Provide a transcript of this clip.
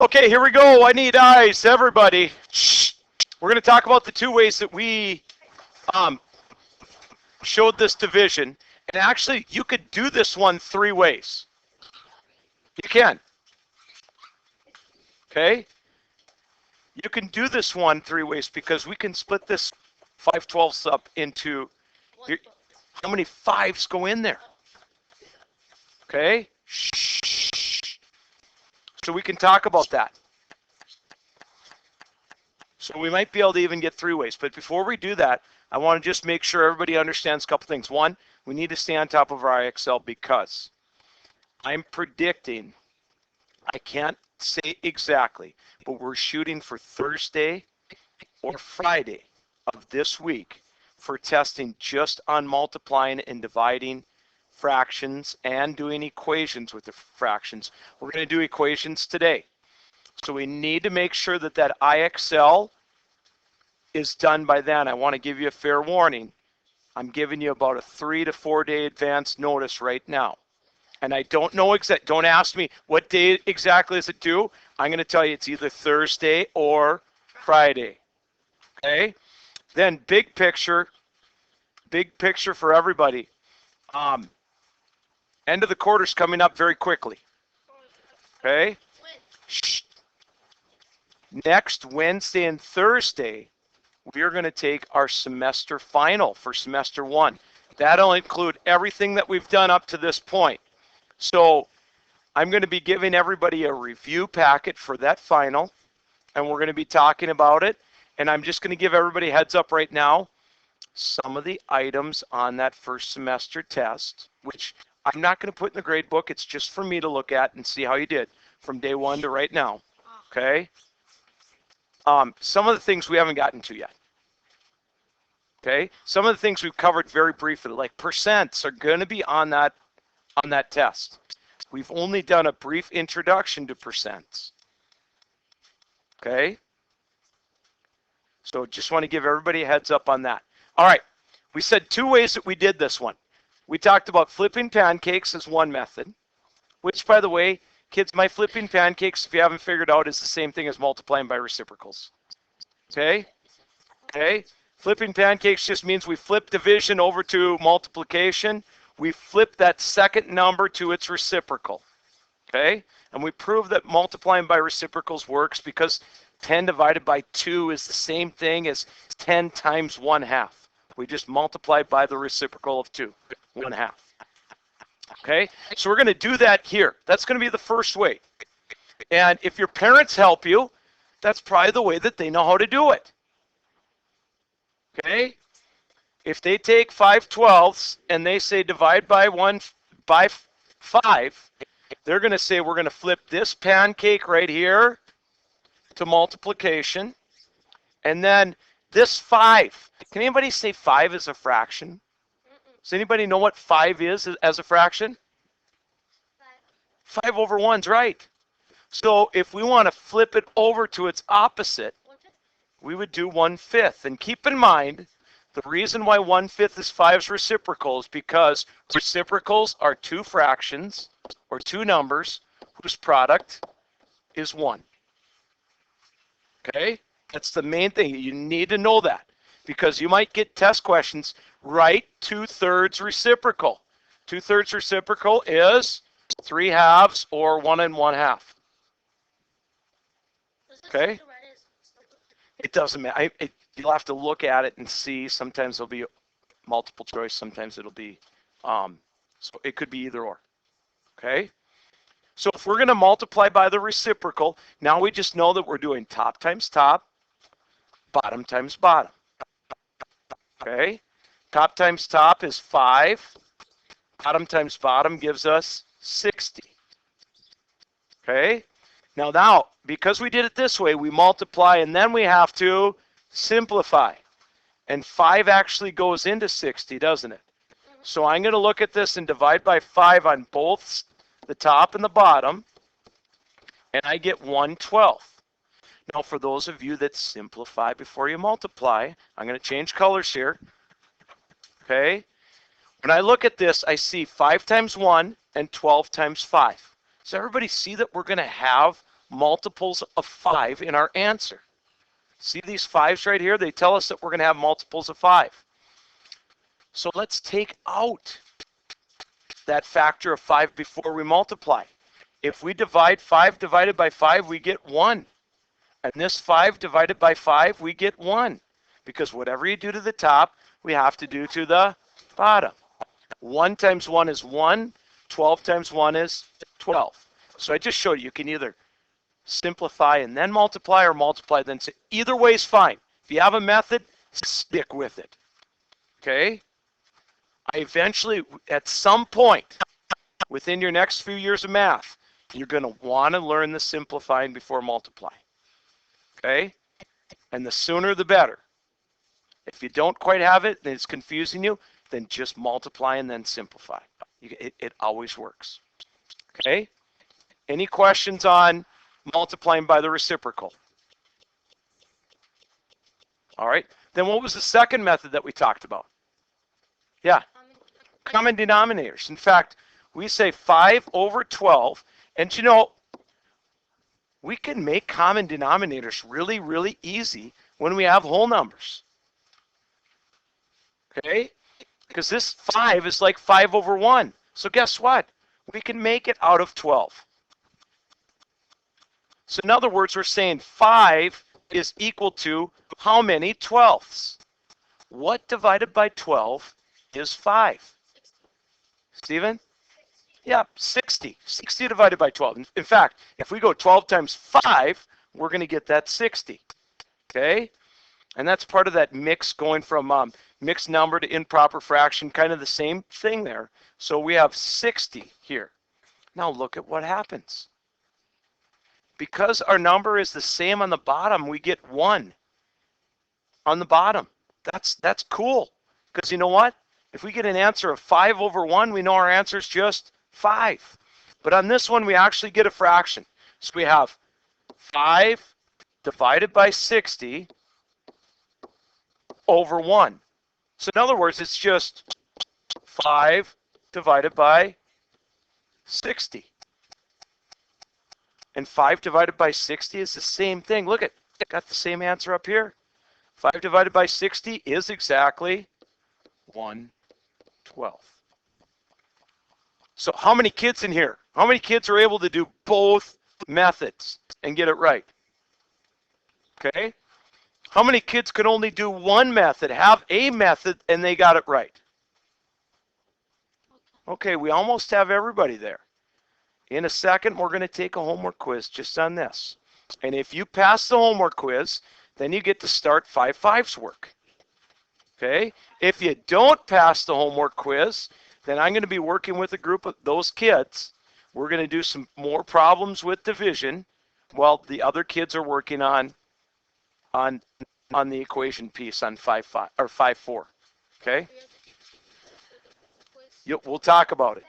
Okay, here we go. I need eyes, everybody. We're going to talk about the two ways that we showed this division. And actually, you could do this one three ways. You can. Okay? You can do this one three ways because we can split this 5/12 up into, how many fives go in there? Okay? So we can talk about that. So we might be able to even get three ways. But before we do that, I want to just make sure everybody understands a couple things. One, we need to stay on top of our IXL because I'm predicting, I can't say exactly, but we're shooting for Thursday or Friday of this week for testing just on multiplying and dividing fractions and doing equations with the fractions. We're going to do equations today. So we need to make sure that that IXL is done by then. I want to give you a fair warning. I'm giving you about a 3 to 4 day advance notice right now. And I don't know don't ask me what day exactly is it due. I'm going to tell you it's either Thursday or Friday. Okay? Then big picture for everybody. End of the quarter's coming up very quickly. Okay? Next Wednesday and Thursday, we are going to take our semester final for semester one. That'll include everything that we've done up to this point. So I'm going to be giving everybody a review packet for that final, and we're going to be talking about it. And I'm just going to give everybody a heads up right now. Some of the items on that first semester test, which I'm not going to put in the grade book. It's just for me to look at and see how you did from day one to right now. Okay? Some of the things we haven't gotten to yet. Okay? Some of the things we've covered very briefly, like percents, are going to be on that test. We've only done a brief introduction to percents. Okay? So just want to give everybody a heads up on that. All right. We said two ways that we did this one. We talked about flipping pancakes as one method, which, by the way, kids, my flipping pancakes, if you haven't figured out, is the same thing as multiplying by reciprocals. Okay? Okay? Flipping pancakes just means we flip division over to multiplication. We flip that second number to its reciprocal. Okay? And we prove that multiplying by reciprocals works because 10 divided by 2 is the same thing as 10 times 1/2. We just multiply by the reciprocal of 2, 1/2. Okay? So we're going to do that here. That's going to be the first way. And if your parents help you, that's probably the way that they know how to do it. Okay? If they take 5/12 and they say divide by 5, they're going to say we're going to flip this pancake right here to multiplication. And then this 5. Can anybody say 5 is a fraction? Does anybody know what 5 is as a fraction? 5 over 1's right. So if we want to flip it over to its opposite, we would do 1/5. And keep in mind, the reason why 1/5 is 5's reciprocal is because reciprocals are two fractions or two numbers whose product is 1. Okay? That's the main thing. You need to know that because you might get test questions. Write 2/3 reciprocal. 2/3 reciprocal is 3/2 or 1 1/2. Okay? It doesn't matter. You'll have to look at it and see. Sometimes it'll be multiple choice. Sometimes it'll be, so it could be either or. Okay? So if we're going to multiply by the reciprocal, now we just know that we're doing top times top, bottom times bottom. Okay? Top times top is 5. Bottom times bottom gives us 60. Okay? Now, because we did it this way, we multiply and then we have to simplify. And 5 actually goes into 60, doesn't it? So I'm going to look at this and divide by 5 on both the top and the bottom, and I get 1/12. Now, for those of you that simplify before you multiply, I'm going to change colors here. Okay? When I look at this, I see 5 times 1 and 12 times 5. Does everybody see that we're going to have multiples of 5 in our answer. See these 5s right here? They tell us that we're going to have multiples of 5. So let's take out that factor of 5 before we multiply. If we divide 5 divided by 5, we get 1. And this 5 divided by 5, we get 1. Because whatever you do to the top, we have to do to the bottom. 1 times 1 is 1. 12 times 1 is 12. So I just showed you can either simplify and then multiply, or multiply then. Either way is fine. If you have a method, stick with it. Okay? I eventually, at some point, within your next few years of math, you're going to want to learn the simplifying before multiplying. Okay? And the sooner the better. If you don't quite have it, and it's confusing you, then just multiply and then simplify. It always works. Okay? Any questions on multiplying by the reciprocal? All right. Then what was the second method that we talked about? Yeah. Common denominators. In fact, we say 5 over 12. And you know, we can make common denominators really, really easy when we have whole numbers. Okay? Because this 5 is like 5 over 1. So guess what? We can make it out of 12. So in other words, we're saying 5 is equal to how many 12ths? What divided by 12 is 5? Stephen? Yeah, 60. 60 divided by 12. In fact, if we go 12 times 5, we're going to get that 60. Okay? And that's part of that mix going from mixed number to improper fraction, kind of the same thing there. So we have 60 here. Now look at what happens. Because our number is the same on the bottom, we get 1 on the bottom. That's cool. Because you know what? If we get an answer of 5 over 1, we know our answer is just 5. But on this one, we actually get a fraction. So we have 5 divided by 60 over 1. So in other words, it's just 5 divided by 60. And 5 divided by 60 is the same thing. Look at, got the same answer up here. 5 divided by 60 is exactly 1/12. So how many kids in here? How many kids are able to do both methods and get it right? Okay. How many kids can only do one method, have a method, and they got it right? Okay, we almost have everybody there. In a second, we're going to take a homework quiz just on this. And if you pass the homework quiz, then you get to start 5/5's work. Okay? If you don't pass the homework quiz, then I'm going to be working with a group of those kids. We're going to do some more problems with division while the other kids are working on the equation piece on 5/4. Okay? We'll talk about it.